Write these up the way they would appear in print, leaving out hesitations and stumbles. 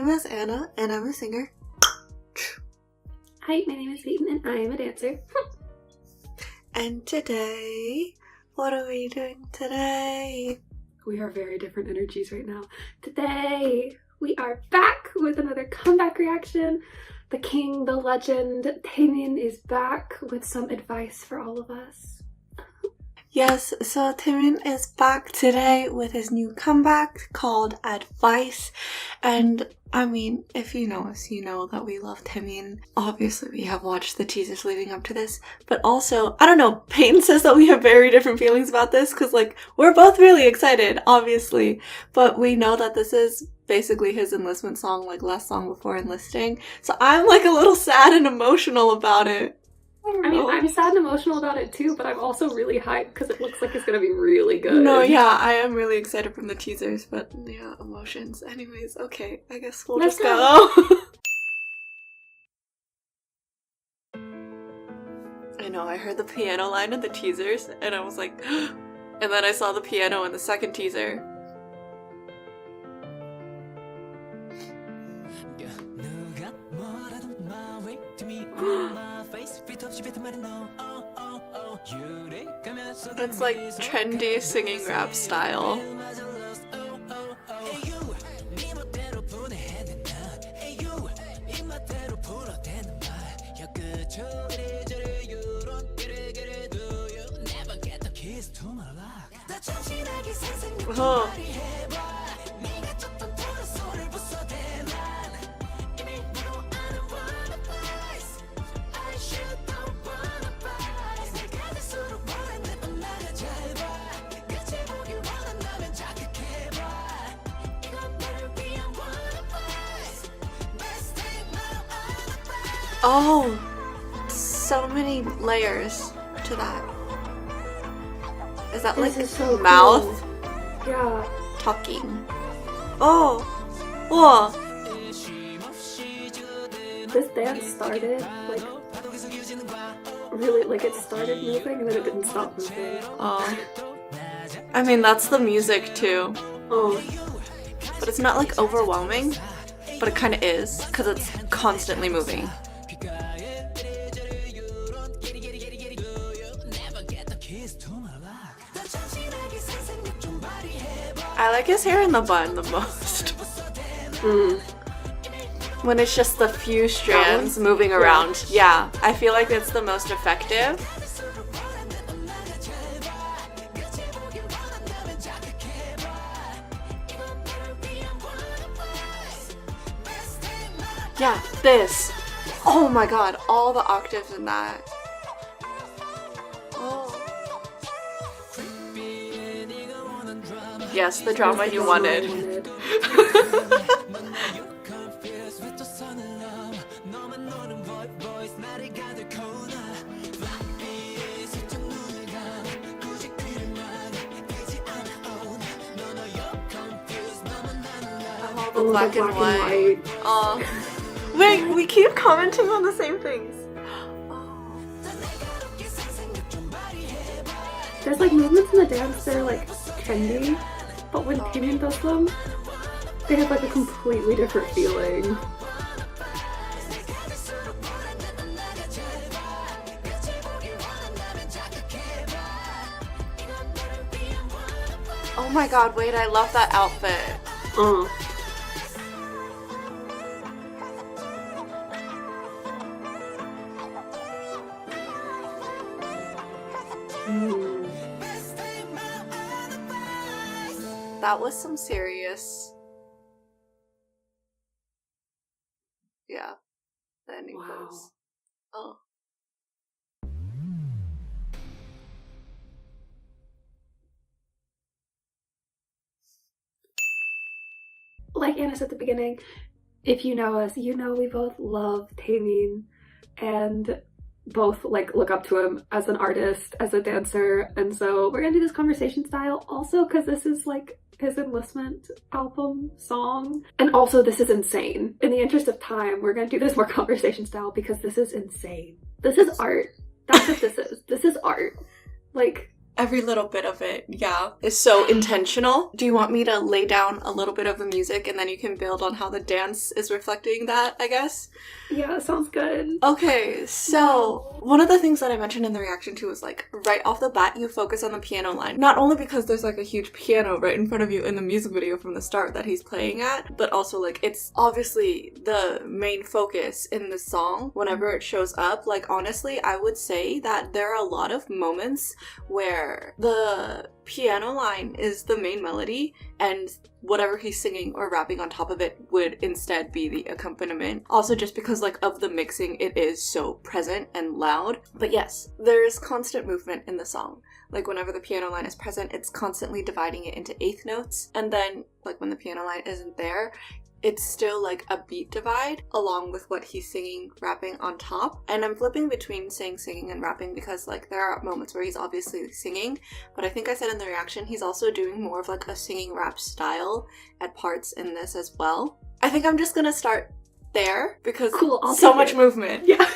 name is Anna, and I'm a singer. Hi, my name is Peyton, and I am a dancer. And today, what are we doing today? We are very different energies right now. Today, we are back with another comeback reaction. The king, the legend, Taemin is back with some advice for all of us. Yes, so Taemin is back today with his new comeback called Advice. And I mean, if you know us, you know that we love Taemin. Obviously, we have watched the teasers leading up to this. But also, I don't know, Peyton says that we have very different feelings about this because, like, we're both really excited, obviously. But we know that this is basically his enlistment song, like last song before enlisting. So I'm, like, a little sad and emotional about it. I mean, I'm sad and emotional about it too, but I'm also really hyped because it looks like it's gonna be really good. No, yeah, I am really excited from the teasers, but yeah, emotions. Anyways, okay, I guess we'll Let's just go. I know, I heard the piano line in the teasers, and I was like, and then I saw the piano in the second teaser. It's like trendy singing rap style. Oh. Oh, so many layers to that. Is that like so mouth? Cool. Yeah. Talking. Oh, whoa. This dance started like really, like it started moving and then it didn't stop moving. Oh. I mean, that's the music too. Oh. But it's not like overwhelming, but it kind of is because it's constantly moving. I like his hair in the bun the most. When it's just the few strands moving around. Yeah, I feel like it's the most effective. Yeah, this. Oh my god, all the octaves in that. Oh. Yes, the drama you wanted. Oh, the black and white. Oh. Wait, we keep commenting on the same things. There's like movements in the dance that are like trendy, but when Taemin does them, they have like a completely different feeling. Oh my god, wait, I love that outfit. That was some serious. Yeah, the ending pose. Oh. Like Anna said at the beginning, if you know us, you know we both love Taemin and both like look up to him as an artist, as a dancer, and so we're gonna do this conversation style also because this is like his enlistment album song, and also this is insane. In the interest of time, we're gonna do this more conversation style because this is insane. This is art. That's what this is. This is art. Like, Every little bit of it, yeah, is so intentional. Do you want me to lay down a little bit of the music and then you can build on how the dance is reflecting that, I guess? Yeah, sounds good. Okay, so one of the things that I mentioned in the reaction to was like right off the bat you focus on the piano line. Not only because there's like a huge piano right in front of you in the music video from the start that he's playing at, but also like it's obviously the main focus in the song whenever it shows up. Like honestly, I would say that there are a lot of moments where the piano line is the main melody and whatever he's singing or rapping on top of it would instead be the accompaniment. Also just because like of the mixing, it is so present and loud. But yes, there's constant movement in the song. Like whenever the piano line is present, it's constantly dividing it into eighth notes. And then like when the piano line isn't there, it's still like a beat divide along with what he's singing, rapping on top. And I'm flipping between saying singing and rapping because like there are moments where he's obviously singing, but I think I said in the reaction he's also doing more of like a singing rap style at parts in this as well. I think I'm just gonna start there because so much movement. Yeah.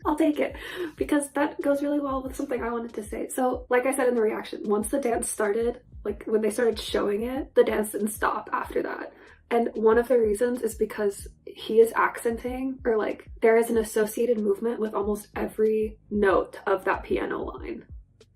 I'll take it because that goes really well with something I wanted to say. So like I said in the reaction, once the dance started, like when they started showing it, the dance didn't stop after that. And one of the reasons is because he is accenting, or like there is an associated movement with almost every note of that piano line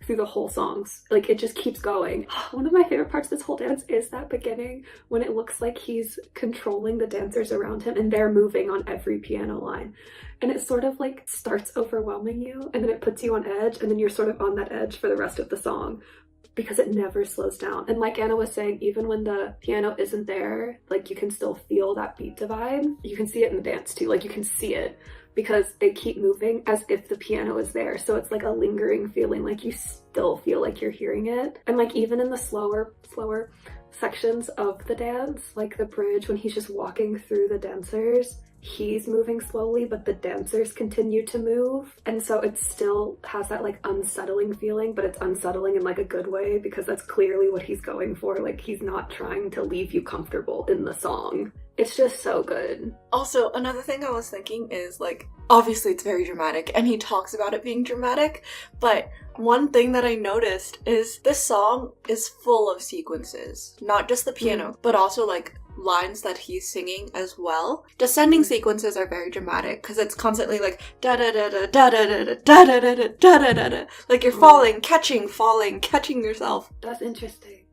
through the whole songs. Like it just keeps going. One of my favorite parts of this whole dance is that beginning when it looks like he's controlling the dancers around him and they're moving on every piano line. And it sort of like starts overwhelming you and then it puts you on edge and then you're sort of on that edge for the rest of the song, because it never slows down. And like Anna was saying, even when the piano isn't there, like you can still feel that beat divide. You can see it in the dance too, like you can see it because they keep moving as if the piano is there. So it's like a lingering feeling, like you still feel like you're hearing it. And like even in the slower sections of the dance, like the bridge when he's just walking through the dancers, he's moving slowly, but the dancers continue to move. And so it still has that like unsettling feeling, but it's unsettling in like a good way because that's clearly what he's going for. Like he's not trying to leave you comfortable in the song. It's just so good. Also, another thing I was thinking is like, obviously it's very dramatic and he talks about it being dramatic, but one thing that I noticed is this song is full of sequences, not just the piano, but also like lines that he's singing as well. Descending sequences are very dramatic because it's constantly like da da da da da da da da da da da da da da, like you're falling, catching yourself. That's interesting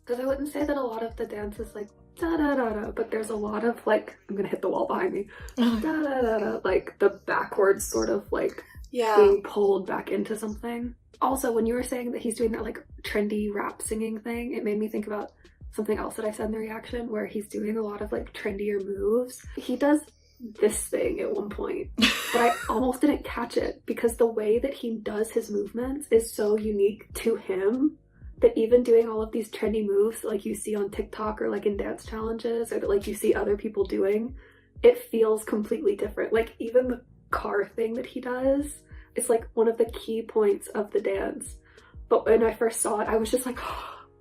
because I wouldn't say that a lot of the dance is like da da da da, but there's a lot of like, I'm gonna hit the wall behind me, da da da da, like the backwards sort of like being pulled back into something. Also, when you were saying that he's doing that like trendy rap singing thing, it made me think about something else that I said in the reaction where he's doing a lot of like trendier moves. He does this thing at one point, but I almost didn't catch it because the way that he does his movements is so unique to him that even doing all of these trendy moves like you see on TikTok or like in dance challenges or that like you see other people doing, it feels completely different. Like even the car thing that he does is like one of the key points of the dance. But when I first saw it, I was just like,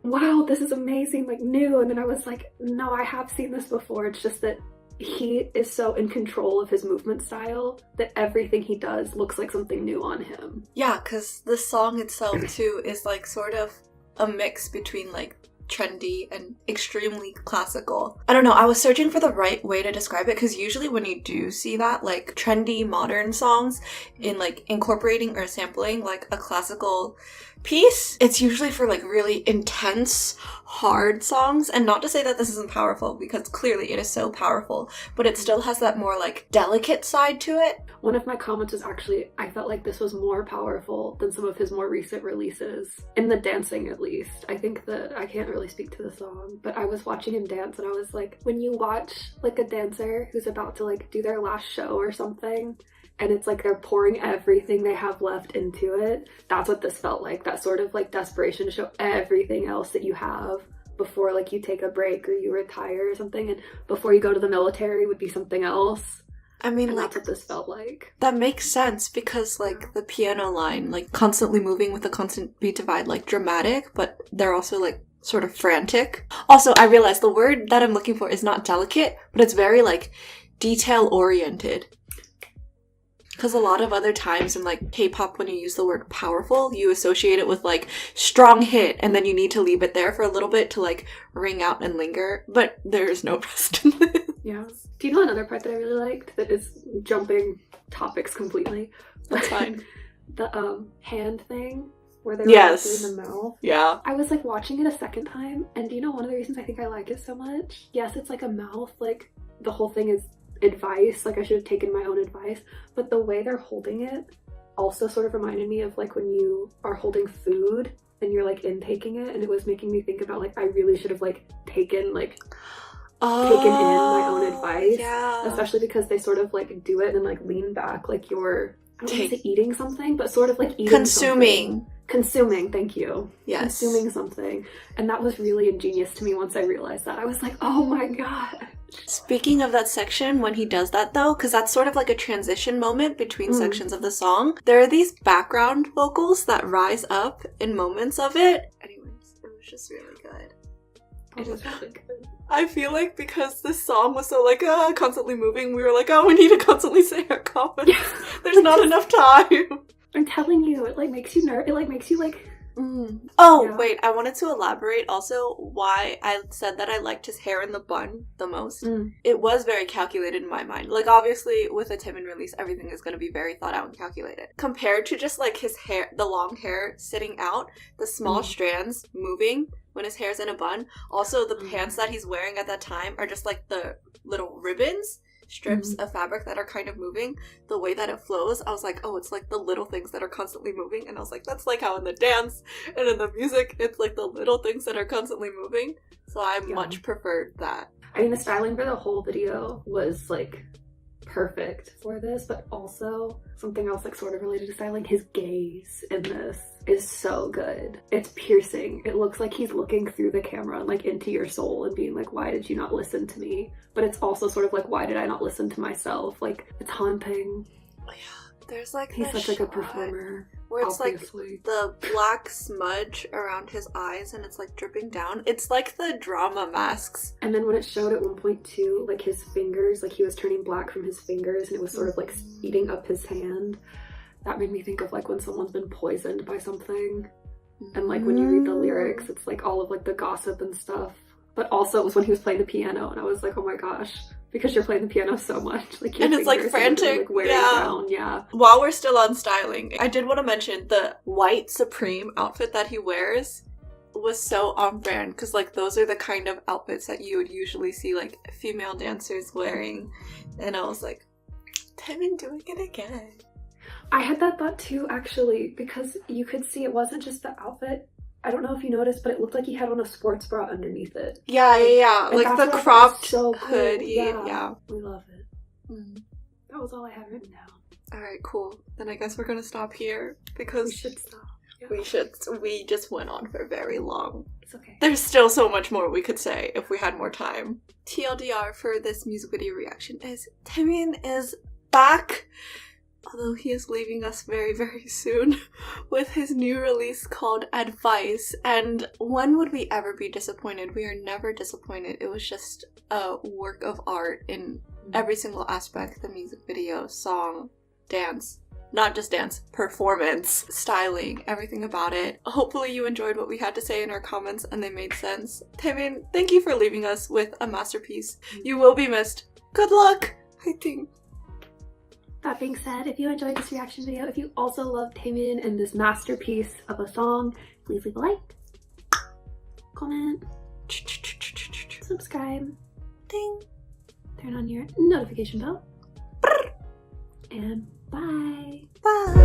wow, this is amazing, like new. And then I was like, no, I have seen this before. It's just that he is so in control of his movement style that everything he does looks like something new on him. Yeah, because the song itself too is like sort of a mix between like trendy and extremely classical. I don't know, I was searching for the right way to describe it because usually when you do see that like trendy modern songs in like incorporating or sampling like a classical piece, it's usually for like really intense, hard songs. And not to say that this isn't powerful, because clearly it is so powerful, but it still has that more like delicate side to it. One of my comments was actually, I felt like this was more powerful than some of his more recent releases, in the dancing at least. I think that, I can't really speak to the song, but I was watching him dance and I was like, when you watch like a dancer who's about to like do their last show or something, and it's like they're pouring everything they have left into it, that's what this felt like. That sort of like desperation to show everything else that you have before like you take a break or you retire or something, and before you go to the military would be something else. I mean, and like, that's what this felt like. That makes sense because like the piano line, like constantly moving with a constant beat divide, like dramatic, but they're also like sort of frantic. Also, I realized the word that I'm looking for is not delicate, but it's very like detail oriented. Because a lot of other times in like K-pop, when you use the word powerful, you associate it with like strong hit, and then you need to leave it there for a little bit to like ring out and linger. But there is no rest in this. Yeah. Do you know another part that I really liked that is jumping topics completely? That's fine. The hand thing where they were Yes. in the mouth. Yeah. I was like watching it a second time, and do you know one of the reasons I think I like it so much? Yes, it's like a mouth, like the whole thing is advice, like I should have taken my own advice, but the way they're holding it also sort of reminded me of like when you are holding food and you're like intaking it, and it was making me think about like I really should have like taken in my own advice. Yeah. Especially because they sort of like do it and like lean back like you're, I don't want to say eating something, but sort of like eating Consuming, thank you. Yes. Consuming something. And that was really ingenious to me once I realized that. I was like, oh my god. Speaking of that section, when he does that though, because that's sort of like a transition moment between sections of the song, there are these background vocals that rise up in moments of it. Anyways, it was just really good. It was really good. I feel like because this song was so like constantly moving, we were like, oh, we need to constantly say our comments. Yeah. There's not enough time. I'm telling you, it like makes you nervous. It like makes you like... Oh, yeah. Wait, I wanted to elaborate also why I said that I liked his hair in the bun the most. It was very calculated in my mind. Like, obviously, with a Taemin release, everything is going to be very thought out and calculated. Compared to just, like, his hair, the long hair sitting out, the small strands moving when his hair's in a bun. Also, the pants that he's wearing at that time are just, like, the little ribbons. Strips of fabric that are kind of moving, the way that it flows, I was like, oh, it's like the little things that are constantly moving. And I was like, that's like how in the dance and in the music, it's like the little things that are constantly moving. So I much preferred that. I mean, the styling for the whole video was like perfect for this, but also something else like sort of related to styling, his gaze in this is so good. It's piercing. It looks like he's looking through the camera and like into your soul and being like, why did you not listen to me? But it's also sort of like, why did I not listen to myself? Like, it's haunting. Yeah, there's like he's such a good performer. Where it's obviously. Like the black smudge around his eyes and it's like dripping down. It's like the drama masks. And then when it showed at one point too, like his fingers, like he was turning black from his fingers and it was sort of like eating up his hand. That made me think of like when someone's been poisoned by something. And like when you read the lyrics, it's like all of like the gossip and stuff. But also it was when he was playing the piano and I was like, oh my gosh, because you're playing the piano so much. Like your and it's like frantic. Like wearing down. Yeah. While we're still on styling, I did want to mention the white Supreme outfit that he wears was so on brand because like those are the kind of outfits that you would usually see like female dancers wearing. And I was like, Taemin doing it again. I had that thought too, actually, because you could see it wasn't just the outfit. I don't know if you noticed, but it looked like he had on a sports bra underneath it. Yeah. Like the cropped hoodie. Yeah. We love it. That was all I had written down. Alright, cool. Then I guess we're gonna stop here because we should stop. Yeah. We just went on for very long. It's okay. There's still so much more we could say if we had more time. TLDR for this music video reaction is Taemin is back. Although he is leaving us very, very soon with his new release called Advice. And when would we ever be disappointed? We are never disappointed. It was just a work of art in every single aspect. The music video, song, dance. Not just dance, performance, styling, everything about it. Hopefully you enjoyed what we had to say in our comments and they made sense. Taemin, thank you for leaving us with a masterpiece. You will be missed. Good luck, I think. That being said, if you enjoyed this reaction video, if you also love Taemin and this masterpiece of a song, please leave a like, comment, subscribe, ding, turn on your notification bell, and bye. Bye.